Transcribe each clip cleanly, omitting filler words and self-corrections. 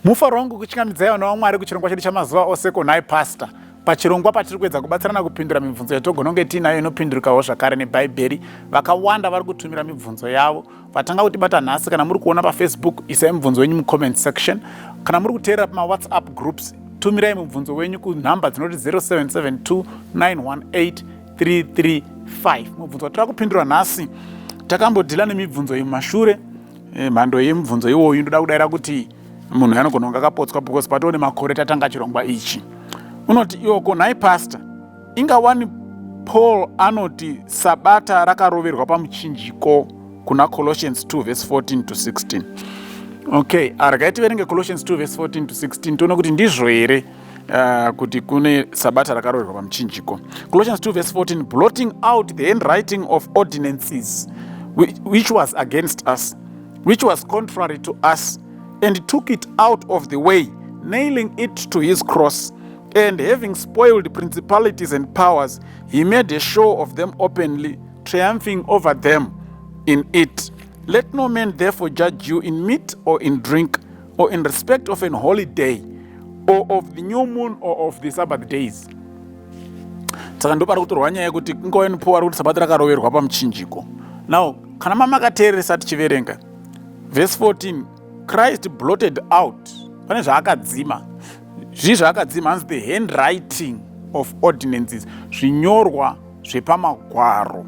Mufaro wangu kuchingamidza vana vaMwari kuchirongwa chedu chamazuva ose kunhai pastor. Pachirongwa patiri kuedza kubatsirana kupindura mibvunzo yatogona kunge tiinayo inopindurikawo zvakare nebhaibheri. Vakawanda vari kutumira mibvunzo yavo. Vatanga kutibata nhasi. Kana muri kuona paFacebook, isai mibvunzo yenyu mucomment section. Kana muri kuteerera pamawhatsapp groups, tumirai mibvunzo wenyu kunhamba dzinoti 0772 918 335. Mibvunzo watiri kupindura nhasi takambodhila nemibvunzo yemumashure. Mhando yemibvunzo iwoyu ndoda kudayira kuti munhu anogona kunge akapotswa because patone makore tatanga chirongwa ichi. Unoti iwoko nhai pastor, ingawani Paul anoti Sabata rakaroverwa pamuchinjiko kuna Colossians 2 verse 14 to 16. Okay, argai tiverenge Colossians 2 verse 14 to 16 toona kuti ndizvo here kuti kune Sabata rakaroverwa pamuchinjiko. Colossians 2 verse 14, blotting out the handwriting of ordinances which was against us, which was contrary to us, and took it out of the way, nailing it to his cross. And having spoiled principalities and powers, he made a show of them openly, triumphing over them in it. Let no man therefore judge you in meat or in drink, or in respect of an holy day, or of the new moon, or of the Sabbath days. Saka ndopari kutorwa nyaya yekuti ingawani Paul ari kuti Sabata rakaroverwa pamuchinjiko. Now, kana mamakateeresa tichiverenga verse 14, Christ blotted out, pane zvaakadzima. Zvii zvaakadzima hanzi the handwriting of ordinances, zvinyorwa zvepamagwaro.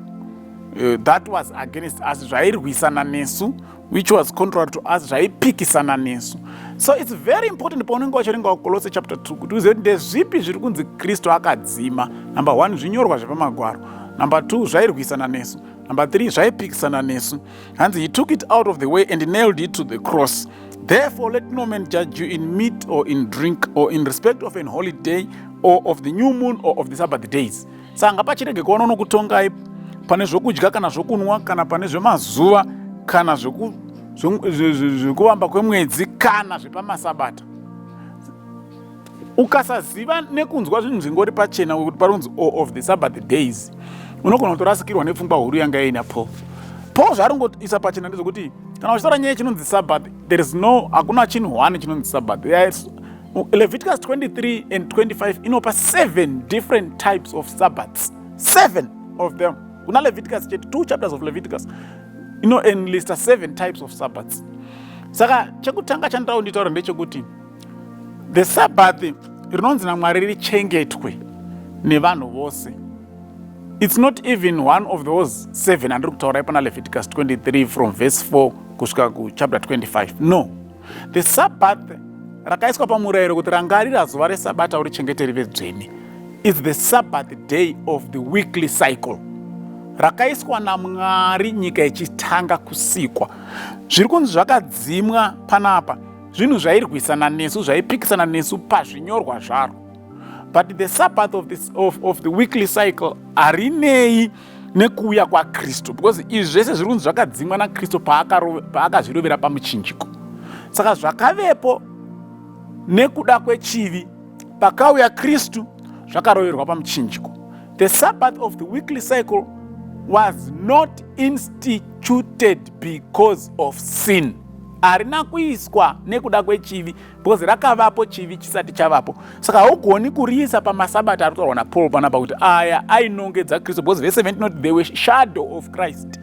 That was against us, zvairwisana nesu, which was contrary to us, zvaipikisana nesu. So it's very important paunenge wachiverenga Kolose chapter 2 kuti uzive kuti ndezvipi zviri kunzi Kristu akadzima. Number 1, zvinyorwa zvepamagwaro. Number 2, zvairwisana nesu. Number 3, zvaipikisana nesu. Hanzi he took it out of the way and nailed it to the cross. Therefore let no man judge you in meat or in drink, or in respect of an holy day, or of the new moon, or of the Sabbath days. Saka ngapachirege kuona unokutongai pane zvokudya kana zvokunwa, kana pane zvemazuva, kana zvekuvamba kwemwedzi, kana zvepamasabata. Ukasaziva nekunzwa zvinhu zvingori pachena kuti parunzi of the Sabbath days, unogona kutorasikirwa nepfungwa huru yanga ina Paul. Paul zvaringoisa pachena ndezvokuti kana uchitaura nyaya chinonzi Sabbath, hakuna chinhu 1 chinonzi Sabbath. Leviticus 23 and 25 inopa 7 different types of Sabbaths. 7 of them. Kuna Leviticus 2 chapters of Leviticus enlista 7 types of Sabbaths. Saka chekutanga chandira kunditaura ndechekuti the Sabbath rinonzi naMwari richengetwe nevanhu vose. It's not even one of those 7 andiri kutaura pana Leviticus 23 from verse 4 kusvika kuchapter 25. No. The Sabbath rakaiswa pamurayiro kuti rangarira zuva reSabata urichengete rive dzvene. It's the Sabbath day of the weekly cycle. Rakaiswa naMwari nyika ichitanga kusikwa. Zviri kunzi zvakadzimwa panapa, zvinhu zvairwisana nesu, zvaipikisana nesu pazvinyorwa zvaro. But the Sabbath of the weekly cycle harinei nekuuya kwaKristu, because izvi zvese zviri kunzi zvakadzimwa naKristu paakazvirovera pamuchinjiko. Saka zvakavepo nekuda kwechivi, pakauya Kristu zvakaroverwa pamuchinjiko. The Sabbath of the weekly cycle was not instituted because of sin. Harina kuiswa nekuda kwechivi, because rakavapo chivi chisati chavapo. Saka haugoni kuriisa pamasabata ari kutaurwa naPaul panapa kuti aya ainongedza Kristu, because verse 17 not they were shadow of Christ.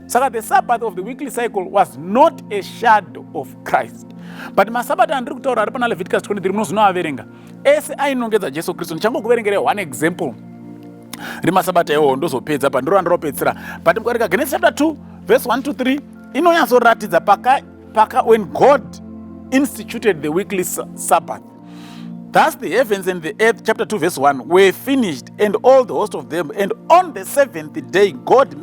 Saka the Sabbath of the weekly cycle was not a shadow of Christ. But masabata andiri kutaura ari pana Leviticus 23 munozvinoaverenga ese ainongedza Jesu Kristu. Ndichangokuverengera one example remasabata iwo ndozopedza pa ndiro randiropedzera. But mukaverenga Genesis chapter 2 verse 1 to 3 inonyatsoratidza when God instituted the weekly Sabbath. Thus the heavens and the earth, chapter 2 verse 1, were finished, and all the host of them. And on the 7th day God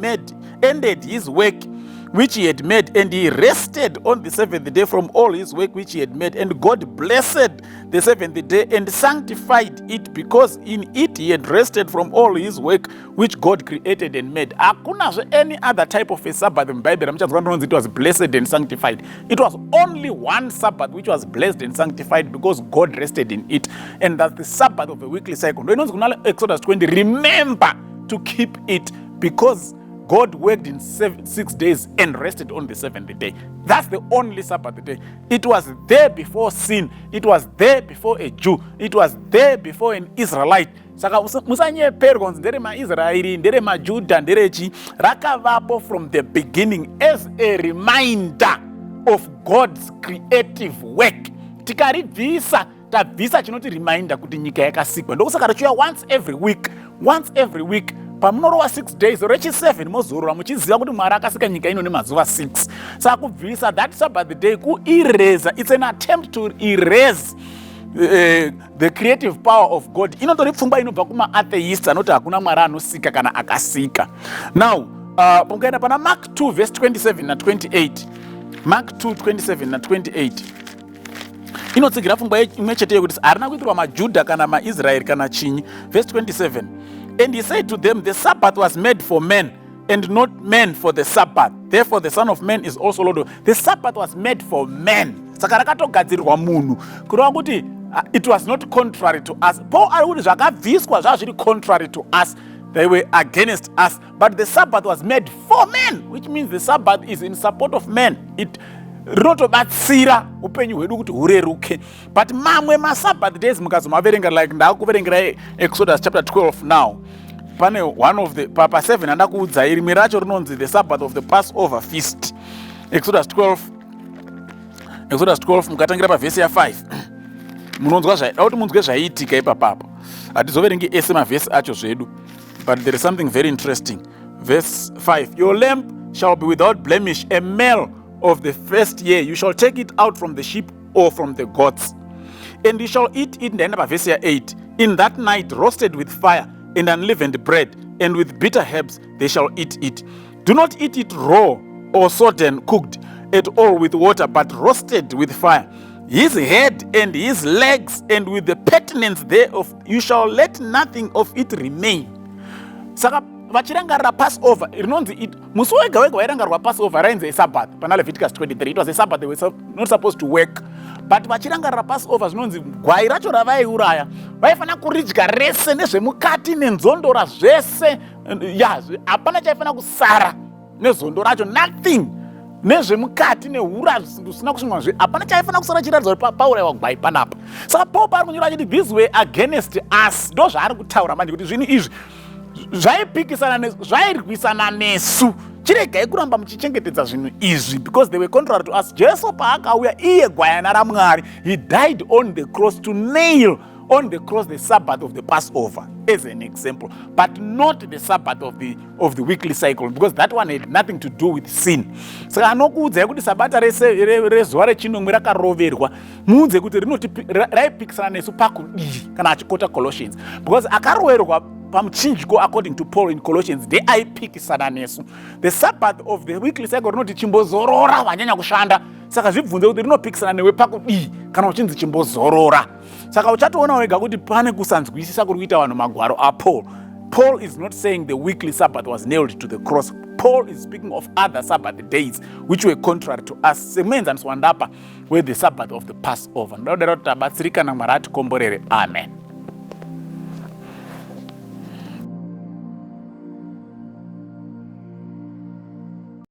ended his work which he had made, and he rested on the 7th day from all his work which he had made. And God blessed the 7th day and sanctified it, because in it he had rested from all his work which God created and made. Hakuna any other type of a Sabbath in the Bible. It was blessed and sanctified. It was only one Sabbath which was blessed and sanctified because God rested in it. And that's the Sabbath of the weekly cycle. Exodus 20, remember to keep it, because God worked in 6 days and rested on the 7th day. That's the only Sabbath day. It was there before sin. It was there before a Jew. It was there before an Israelite. Saka musanyeperwa kunzi ndere maIsraeri, ndere maJudha, nderechi, rakavapo from the beginning as a reminder of God's creative work. Tikaribvisa tabvisa chinoti reminder kuti nyika yakasikwa. Ndokusaka rachiuya once every week. Pamunorova 6 days, rechi 7 mozorora muchiziva kuti Mwari akasika nyika ino nemazuva 6. Saka kubvisa that Sabbath day erase. It's an attempt to erase the creative power of God. Inotori pfungwa inobva kuma-atheists anoti hakuna Mwari anosika kana akasika. Now, mukaenda pana Mark 2 verse 27 na 28. Mark 2 27 na 28. Inotsigira pfungwa imwe chete yekuti harina kuitirwa maJudha kana maIsraeri kana chinyi. Verse 27. And he said to them, the Sabbath was made for men, and not men for the Sabbath. Therefore, the Son of Man is also Lord. The Sabbath was made for men. Saka rakatogadzirirwa munhu. Kureva kuti it was not contrary to us. Paul ari kuti zvakabviswa zvazviri contrary to us. They were against us. But the Sabbath was made for men, which means the Sabbath is in support of men. It rinotobatsira upenyu hwedu kuti hureruke. But mamwe maSabbath days mukazomaverenga, like ndakuverengera Exodus chapter 12 now. Pane one of the papa 7 andakuudzai rimwe racho rinonzi the Sabbath of the Passover feast. Exodus 12 mukatangira pavhesi ya5 munonzwa kuti munzwe zvaiitika ipapapo. Hatizoverengi ese mavhesi acho zvedu, but there is something very interesting. Verse 5, your lamb shall be without blemish, a male of the first year. You shall take it out from the sheep or from the goats, and you shall eat it. Then verse 8, in that night roasted with fire and unleavened bread, and with bitter herbs they shall eat it. Do not eat it raw or sodden cooked at all with water, but roasted with fire. His head and his legs, and with the pertinence thereof, you shall let nothing of it remain. Saka vachirangarira Passover, rinonzi musi wega wega wairangarwa Passover rainzi Sabbath. Pana Leviticus 23, it was a Sabbath. They were not supposed to work. But vachirangarira Passover zvinonzi gwai racho ravaiuraya vaifana kuridya rese nezvemukati nenzondora zvese. Hapana chaifana kusara nezondo racho, nothing. Nezvemukati nehura zvisina kusvinwa hapana chaifana kusara chiratidza kuti pauraiwa gwai panapa. Saka Paul pari kunyora achiti these were against us. Ndo zvaari kutaura manje kuti zvinhu izvi zvairwisana nesu. Chiregai kuramba muchichengetedza zvinhu izvi, because they were contrary to us. Jesu paakauya iye gwayana raMwari, he died on the cross to nail on the cross the Sabbath of the Passover as an example, but not the Sabbath of the weekly cycle, because that one had nothing to do with sin. Saka anokuudzai kuti Sabata rezuva rechinomwe rakaroverwa muudze kuti raipikisana nesu pakudii kana achikota Colossians, because akaroverwa pamuchinjiko according to Paul in Colossians aipikisana nesu. The Sabbath of the weekly cycle rinoti chimbozorora wanyanya kushanda. Saka zvibvunze kuti rinopikisana newe pakudii kana uchinzi chimbozorora. Saka uchatoona wega kuti pane kusanzwisisa kuri kuita vanhu magwaro aPaul. Paul is not saying the weekly Sabbath was nailed to the cross. Paul is speaking of other Sabbath days which were contrary to us. Semenzaniswa ndapa were the Sabbath of the Passover. Ndoda tabatsirika na Mwari atikomborere. Amen.